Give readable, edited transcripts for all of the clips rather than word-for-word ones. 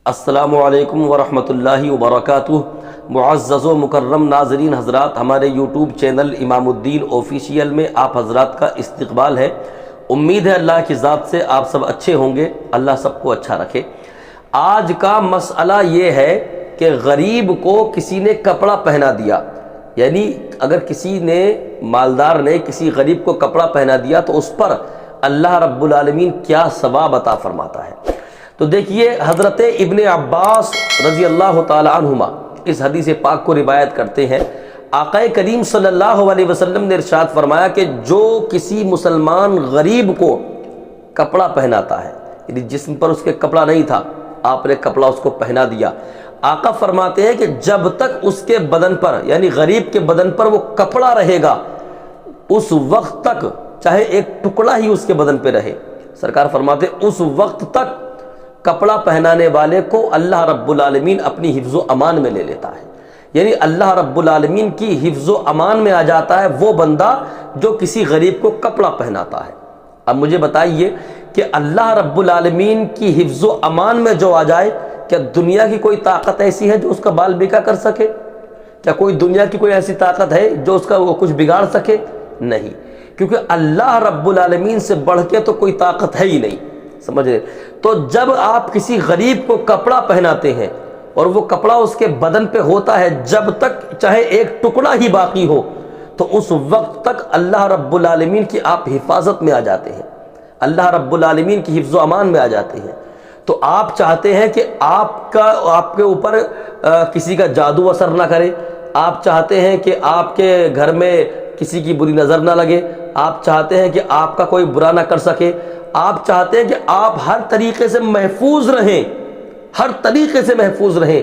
السلام علیکم ورحمۃ اللہ وبرکاتہ۔ معزز و مکرم ناظرین حضرات، ہمارے یوٹیوب چینل امام الدین آفیشیل میں آپ حضرات کا استقبال ہے۔ امید ہے اللہ کی ذات سے آپ سب اچھے ہوں گے، اللہ سب کو اچھا رکھے۔ آج کا مسئلہ یہ ہے کہ غریب کو کسی نے کپڑا پہنا دیا، یعنی اگر کسی نے مالدار نے کسی غریب کو کپڑا پہنا دیا تو اس پر اللہ رب العالمین کیا ثواب عطا فرماتا ہے۔ تو دیکھیے، حضرت ابن عباس رضی اللہ تعالی عنہما اس حدیث پاک کو روایت کرتے ہیں، آقا کریم صلی اللہ علیہ وسلم نے ارشاد فرمایا کہ جو کسی مسلمان غریب کو کپڑا پہناتا ہے، یعنی جسم پر اس کے کپڑا نہیں تھا، آپ نے کپڑا اس کو پہنا دیا، آقا فرماتے ہیں کہ جب تک اس کے بدن پر، یعنی غریب کے بدن پر وہ کپڑا رہے گا، اس وقت تک چاہے ایک ٹکڑا ہی اس کے بدن پہ رہے، سرکار فرماتے ہیں اس وقت تک کپڑا پہنانے والے کو اللہ رب العالمین اپنی حفظ و امان میں لے لیتا ہے، یعنی اللہ رب العالمین کی حفظ و امان میں آ جاتا ہے وہ بندہ جو کسی غریب کو کپڑا پہناتا ہے۔ اب مجھے بتائیے کہ اللہ رب العالمین کی حفظ و امان میں جو آ جائے، کیا دنیا کی کوئی طاقت ایسی ہے جو اس کا بال بیکا کر سکے؟ کیا کوئی دنیا کی کوئی ایسی طاقت ہے جو اس کا وہ کچھ بگاڑ سکے؟ نہیں، کیونکہ اللہ رب العالمین سے بڑھ کے تو کوئی طاقت ہے ہی نہیں، سمجھ رہے؟ تو جب آپ کسی غریب کو کپڑا پہناتے ہیں اور وہ کپڑا اس کے بدن پہ ہوتا ہے، جب تک چاہے ایک ٹکڑا ہی باقی ہو، تو اس وقت تک اللہ رب العالمین کی آپ حفاظت میں آ جاتے ہیں، اللہ رب العالمین کی حفظ و امان میں آ جاتے ہیں۔ تو آپ چاہتے ہیں کہ آپ کے اوپر کسی کا جادو اثر نہ کرے، آپ چاہتے ہیں کہ آپ کے گھر میں کسی کی بری نظر نہ لگے، آپ چاہتے ہیں کہ آپ کا کوئی برا نہ کر سکے، آپ چاہتے ہیں کہ آپ ہر طریقے سے محفوظ رہیں، ہر طریقے سے محفوظ رہیں،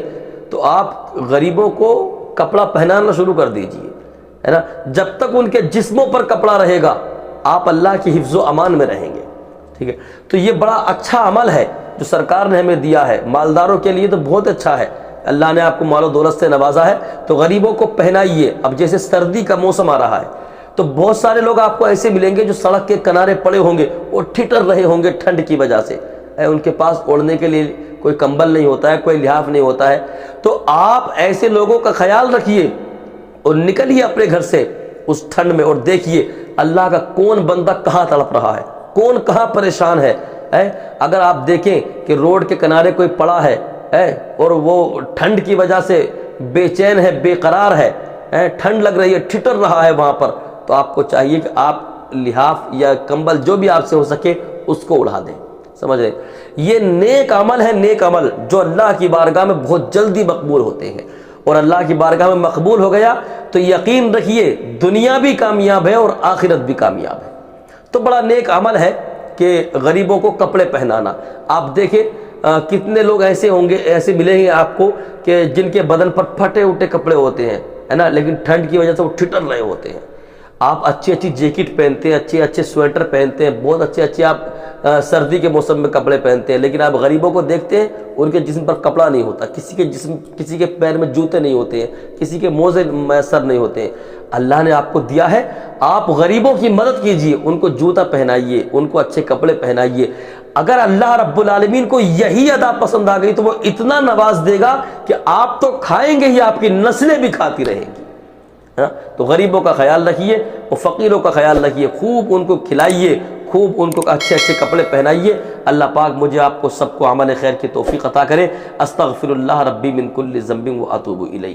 تو آپ غریبوں کو کپڑا پہنانا شروع کر دیجئے، ہے نا؟ جب تک ان کے جسموں پر کپڑا رہے گا آپ اللہ کی حفظ و امان میں رہیں گے، ٹھیک ہے؟ تو یہ بڑا اچھا عمل ہے جو سرکار نے ہمیں دیا ہے، مالداروں کے لیے تو بہت اچھا ہے، اللہ نے آپ کو مال و دولت سے نوازا ہے تو غریبوں کو پہنائیے۔ اب جیسے سردی کا موسم آ رہا ہے تو بہت سارے لوگ آپ کو ایسے ملیں گے جو سڑک کے کنارے پڑے ہوں گے، وہ ٹھٹر رہے ہوں گے ٹھنڈ کی وجہ سے، ان کے پاس اوڑھنے کے لیے کوئی کمبل نہیں ہوتا ہے، کوئی لحاف نہیں ہوتا ہے، تو آپ ایسے لوگوں کا خیال رکھیے اور نکلیے اپنے گھر سے اس ٹھنڈ میں، اور دیکھیے اللہ کا کون بندہ کہاں تڑپ رہا ہے، کون کہاں پریشان ہے۔ اگر آپ دیکھیں کہ روڈ کے کنارے کوئی پڑا ہے اور وہ ٹھنڈ کی وجہ سے بے چین ہے، بے قرار ہے، ٹھنڈ لگ رہی ہے، ٹھٹر رہا ہے وہاں پر، تو آپ کو چاہیے کہ آپ لحاف یا کمبل جو بھی آپ سے ہو سکے اس کو اڑا دیں، سمجھ رہے؟ یہ نیک عمل ہے، نیک عمل جو اللہ کی بارگاہ میں بہت جلدی مقبول ہوتے ہیں، اور اللہ کی بارگاہ میں مقبول ہو گیا تو یقین رکھیے دنیا بھی کامیاب ہے اور آخرت بھی کامیاب ہے۔ تو بڑا نیک عمل ہے کہ غریبوں کو کپڑے پہنانا۔ آپ دیکھیں کتنے لوگ ایسے ہوں گے، ایسے ملیں گے آپ کو کہ جن کے بدن پر پھٹے اٹھے کپڑے ہوتے ہیں، ہے نا، لیکن ٹھنڈ کی وجہ سے وہ ٹھٹر رہے ہوتے ہیں۔ آپ اچھی اچھی جیکٹ پہنتے ہیں، اچھے اچھے سویٹر پہنتے ہیں، بہت اچھے اچھے آپ سردی کے موسم میں کپڑے پہنتے ہیں، لیکن آپ غریبوں کو دیکھتے ہیں ان کے جسم پر کپڑا نہیں ہوتا، کسی کے پیر میں جوتے نہیں ہوتے ہیں، کسی کے موزے میسر نہیں ہوتے ہیں۔ اللہ نے آپ کو دیا ہے، آپ غریبوں کی مدد کیجئے، ان کو جوتا پہنائیے، ان کو اچھے کپڑے پہنائیے۔ اگر اللہ رب العالمین کو یہی ادا پسند آ گئی تو وہ اتنا نواز دے گا کہ آپ تو کھائیں گے ہی، آپ کی نسلیں بھی کھاتی رہیں گی۔ تو غریبوں کا خیال رکھیے اور فقیروں کا خیال رکھیے، خوب ان کو کھلائیے، خوب ان کو اچھے اچھے کپڑے پہنائیے۔ اللہ پاک مجھے آپ کو سب کو عمل خیر کی توفیق عطا کرے۔ استغفر اللہ ربی من کل ذنب و اتوب الیہ۔